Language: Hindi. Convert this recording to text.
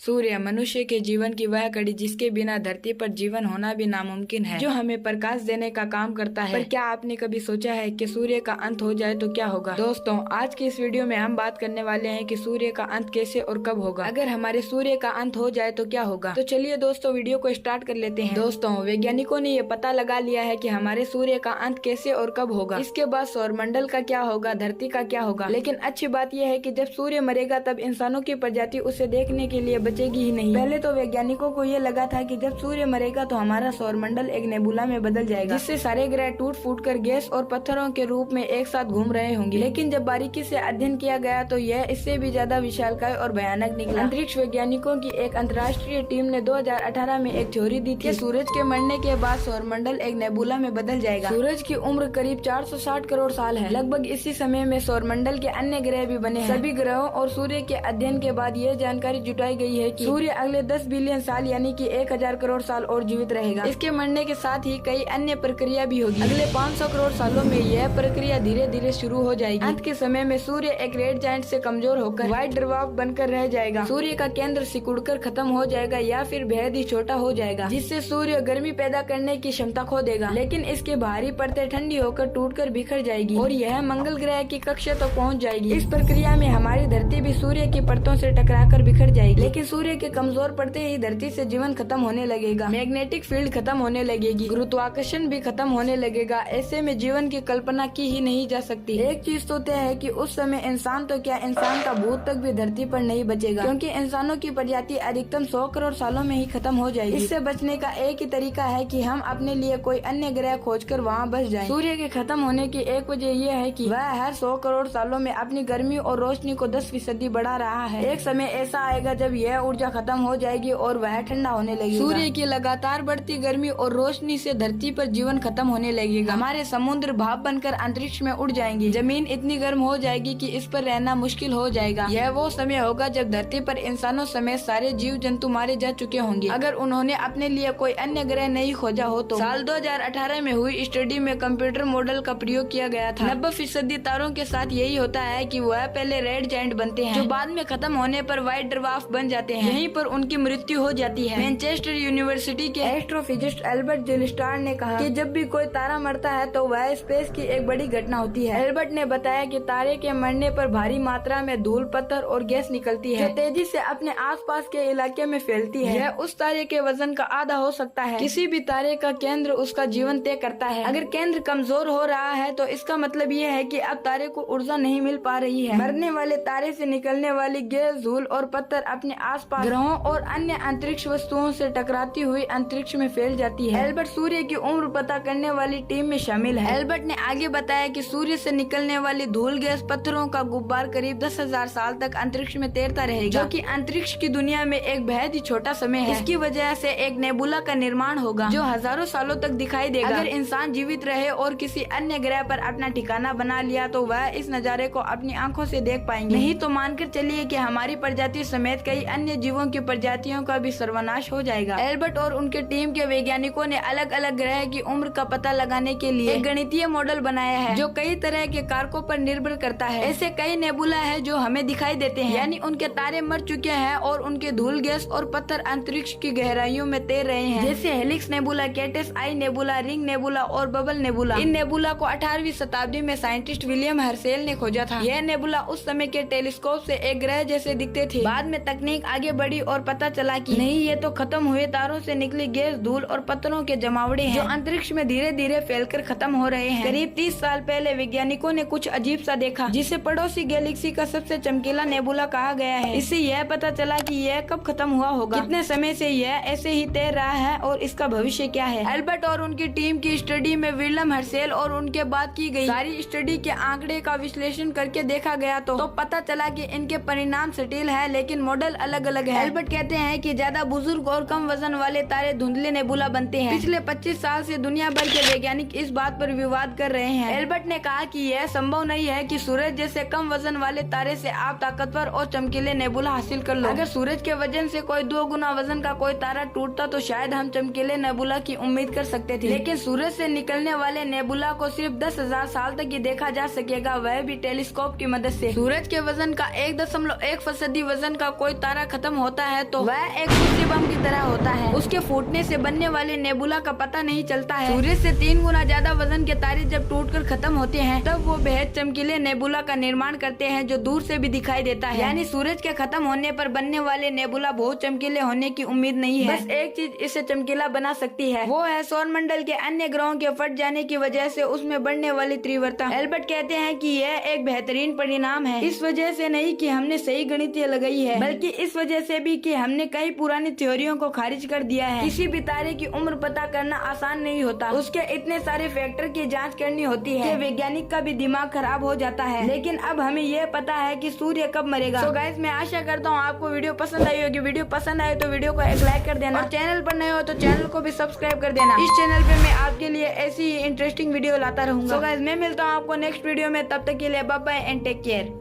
सूर्य मनुष्य के जीवन की वह कड़ी जिसके बिना धरती पर जीवन होना भी नामुमकिन है, जो हमें प्रकाश देने का काम करता है। पर क्या आपने कभी सोचा है कि सूर्य का अंत हो जाए तो क्या होगा? दोस्तों, आज की इस वीडियो में हम बात करने वाले हैं कि सूर्य का अंत कैसे और कब होगा। अगर हमारे सूर्य का अंत हो जाए तो क्या होगा? तो चलिए दोस्तों, वीडियो को स्टार्ट कर लेते हैं। दोस्तों, वैज्ञानिकों ने ये पता लगा लिया है कि हमारे सूर्य का अंत कैसे और कब होगा। इसके बाद सौरमंडल का क्या होगा, धरती का क्या होगा। लेकिन अच्छी बात यह है कि जब सूर्य मरेगा तब इंसानों की प्रजाति उसे देखने के लिए बचेगी ही नहीं। पहले तो वैज्ञानिकों को ये लगा था कि जब सूर्य मरेगा तो हमारा सौरमंडल एक नेबुला में बदल जाएगा, जिससे सारे ग्रह टूट फूट कर गैस और पत्थरों के रूप में एक साथ घूम रहे होंगे। लेकिन जब बारीकी से अध्ययन किया गया तो यह इससे भी ज्यादा विशालकाय और भयानक निकला। अंतरिक्ष वैज्ञानिकों की एक अंतर्राष्ट्रीय टीम ने 2018 में एक थ्योरी दी थी, सूरज के मरने के बाद सौरमंडल एक नेबुला में बदल जाएगा। सूरज की उम्र करीब 460 करोड़ साल है। लगभग इसी समय में सौरमंडल के अन्य ग्रह भी बने हैं। सभी ग्रहों और सूर्य के अध्ययन के बाद यह जानकारी जुटाई गई है कि सूर्य अगले 10 बिलियन साल यानी कि 1000 करोड़ साल और जीवित रहेगा। इसके मरने के साथ ही कई अन्य प्रक्रिया भी होगी। अगले 500 करोड़ सालों में यह प्रक्रिया धीरे धीरे शुरू हो जाएगी। अंत के समय में सूर्य एक रेड जायंट से कमजोर होकर व्हाइट ड्वार्फ बनकर रह जाएगा। सूर्य का केंद्र सिकुड़कर खत्म हो जाएगा या फिर बेहद ही छोटा हो जाएगा, जिससे सूर्य गर्मी पैदा करने की क्षमता खो देगा। लेकिन इसके बाहरी परतें ठंडी होकर टूटकर बिखर जाएगी और यह मंगल ग्रह की कक्षा तक पहुंच जाएगी। इस प्रक्रिया में हमारी धरती भी सूर्य की परतों से टकराकर बिखर जाएगी। लेकिन सूर्य के कमजोर पड़ते ही धरती से जीवन खत्म होने लगेगा, मैग्नेटिक फील्ड खत्म होने लगेगी, गुरुत्वाकर्षण भी खत्म होने लगेगा। ऐसे में जीवन की कल्पना की ही नहीं जा सकती। एक चीज तो तय है कि उस समय इंसान तो क्या, इंसान का भूत तक भी धरती पर नहीं बचेगा, क्योंकि इंसानों की प्रजाति अधिकतम 100 करोड़ सालों में ही खत्म हो जाएगी। इससे बचने का एक ही तरीका है कि हम अपने लिए कोई अन्य ग्रह खोजकर वहाँ बस जाएं। सूर्य के खत्म होने की एक वजह यह है कि वह हर 100 करोड़ सालों में अपनी गर्मी और रोशनी को 10% बढ़ा रहा है। एक समय ऐसा आएगा जब यह ऊर्जा खत्म हो जाएगी और वह ठंडा होने लगेगा। सूर्य की लगातार बढ़ती गर्मी और रोशनी से धरती पर जीवन खत्म होने लगेगा। हमारे समुद्र भाप बनकर अंतरिक्ष में उड़ जाएंगे। जमीन इतनी गर्म हो जाएगी कि इस पर रहना मुश्किल हो जाएगा। यह वो समय होगा जब धरती पर इंसानों समेत सारे जीव जंतु मारे जा चुके होंगे, अगर उन्होंने अपने लिए कोई अन्य ग्रह नहीं खोजा हो तो। साल 2018 में हुई स्टडी में कंप्यूटर मॉडल का प्रयोग किया गया था। 90% तारों के साथ यही होता है कि वह पहले रेड जायंट बनते हैं, जो बाद में खत्म होने पर व्हाइट ड्वार्फ बन जाते हैं। यहीं पर उनकी मृत्यु हो जाती है। मैनचेस्टर यूनिवर्सिटी के एस्ट्रोफिजिस्ट एल्बर्ट जिलस्टार ने कहा कि जब भी कोई तारा मरता है तो वह स्पेस की एक बड़ी घटना होती है। एल्बर्ट ने बताया कि तारे के मरने पर भारी मात्रा में धूल, पत्थर और गैस निकलती है, जो तेजी से अपने आसपास के इलाके में फैलती है। यह उस तारे के वजन का आधा हो सकता है। किसी भी तारे का केंद्र उसका जीवन तय करता है। अगर केंद्र कमजोर हो रहा है तो इसका मतलब यह है कि अब तारे को ऊर्जा नहीं मिल पा रही है। मरने वाले तारे से निकलने वाली गैस, धूल और पत्थर अपने आसपास ग्रहों और अन्य अंतरिक्ष वस्तुओं से टकराती हुई अंतरिक्ष में फैल जाती है। एल्बर्ट सूर्य की उम्र पता करने वाली टीम में शामिल है। एल्बर्ट ने आगे बताया कि सूर्य से निकलने वाली धूल, गैस, पत्थरों का गुब्बार करीब 10,000 साल तक अंतरिक्ष में तैरता रहेगा, जो कि अंतरिक्ष की दुनिया में एक बेहद ही छोटा समय है। इसकी वजह से एक नेबुला का निर्माण होगा जो हजारों सालों तक दिखाई देगा। अगर इंसान जीवित रहे और किसी अन्य ग्रह पर अपना ठिकाना बना लिया तो वह इस नजारे को अपनी आंखों से देख पाएंगे। नहीं तो मानकर चलिए कि हमारी प्रजाति समेत कई अन्य जीवों की प्रजातियों का भी सर्वनाश हो जाएगा। एल्बर्ट और उनके टीम के वैज्ञानिकों ने अलग अलग ग्रह की उम्र का पता लगाने के लिए एक गणितीय मॉडल बनाया है, जो कई तरह के कारकों पर निर्भर करता है। ऐसे कई नेबुला है जो हमें दिखाई देते हैं, यानी उनके तारे मर चुके हैं और उनके धूल, गैस और पत्थर अंतरिक्ष की गहराइयों में तैर रहे हैं, जैसे हेलिक्स नेबुला, कैटस आई नेबुला, रिंग नेबुला और बबल नेबुला। इन नेबुला को 18वीं शताब्दी में साइंटिस्ट विलियम हर्शेल ने खोजा था। यह नेबुला उस समय के टेलीस्कोप से एक ग्रह जैसे दिखते थे। बाद में तकनीक आगे बढ़ी और पता चला कि नहीं, ये तो खत्म हुए तारों से निकली गैस, धूल और पत्थरों के जमावड़े हैं, जो अंतरिक्ष में धीरे धीरे फैलकर खत्म हो रहे हैं। करीब 30 साल पहले वैज्ञानिकों ने कुछ अजीब सा देखा, जिसे पड़ोसी गैलेक्सी का सबसे चमकीला नेबुला कहा गया है। इससे यह पता चला कि यह कब खत्म हुआ होगा, कितने समय से यह ऐसे ही तैर रहा है और इसका भविष्य क्या है। एल्बर्ट और उनकी टीम की स्टडी में विलियम हर्शेल और उनके बाद की गई सारी स्टडी के आंकड़े का विश्लेषण करके देखा गया तो पता चला कि इनके परिणाम सटीक है, लेकिन मॉडल अलग अलग है। एल्बर्ट कहते हैं कि ज्यादा बुजुर्ग और कम वजन वाले तारे धुंधले नेबुला बनते हैं। पिछले 25 साल से दुनिया भर के वैज्ञानिक इस बात पर विवाद कर रहे हैं। एल्बर्ट ने कहा कि यह संभव नहीं है कि सूरज जैसे कम वजन वाले तारे से आप ताकतवर और चमकीले नेबुला हासिल कर लो। अगर सूरज के वजन से कोई 2 गुना वजन का कोई तारा टूटता तो शायद हम चमकीले नेबुला की उम्मीद कर सकते थे, लेकिन सूरज से निकलने वाले नेबुला को सिर्फ 10,000 साल तक ही देखा जा सकेगा, वह भी टेलीस्कोप की मदद से। सूरज के वजन का 1.1% वजन का कोई तारा खत्म होता है तो वह एक सूर्य बम की तरह होता है। उसके फूटने से बनने वाले नेबुला का पता नहीं चलता है। सूर्य से 3 गुना ज्यादा वजन के तारे जब टूटकर खत्म होते हैं तब वो बेहद चमकीले नेबुला का निर्माण करते हैं जो दूर से भी दिखाई देता है। यानी सूरज के खत्म होने पर बनने वाले नेबुला बहुत चमकीले होने की उम्मीद नहीं है। बस एक चीज इसे चमकीला बना सकती है, वो है सौर मंडल के अन्य ग्रहों के फट जाने की वजह से उसमें बढ़ने वाली तीव्रता। एल्बर्ट कहते हैं कि यह एक बेहतरीन परिणाम है, इस वजह से नहीं कि हमने सही गणितीय लगाई है, बल्कि इस वजह से भी कि हमने कई पुरानी थ्योरियों को खारिज कर दिया है। किसी भी तारे की उम्र पता करना आसान नहीं होता, उसके इतने सारे फैक्टर की जांच करनी होती है कि वैज्ञानिक का भी दिमाग खराब हो जाता है। लेकिन अब हमें यह पता है कि सूर्य कब मरेगा। तो गाइस, मैं आशा करता हूँ आपको वीडियो पसंद आई होगी। वीडियो पसंद आए तो वीडियो को एक लाइक कर देना और चैनल पर नए हो तो चैनल को भी सब्सक्राइब कर देना। इस चैनल पे मैं आपके लिए ऐसी इंटरेस्टिंग वीडियो लाता रहूंगा। तो गाइस, मैं मिलता हूँ आपको नेक्स्ट वीडियो में, तब तक के लिए bye bye and take care.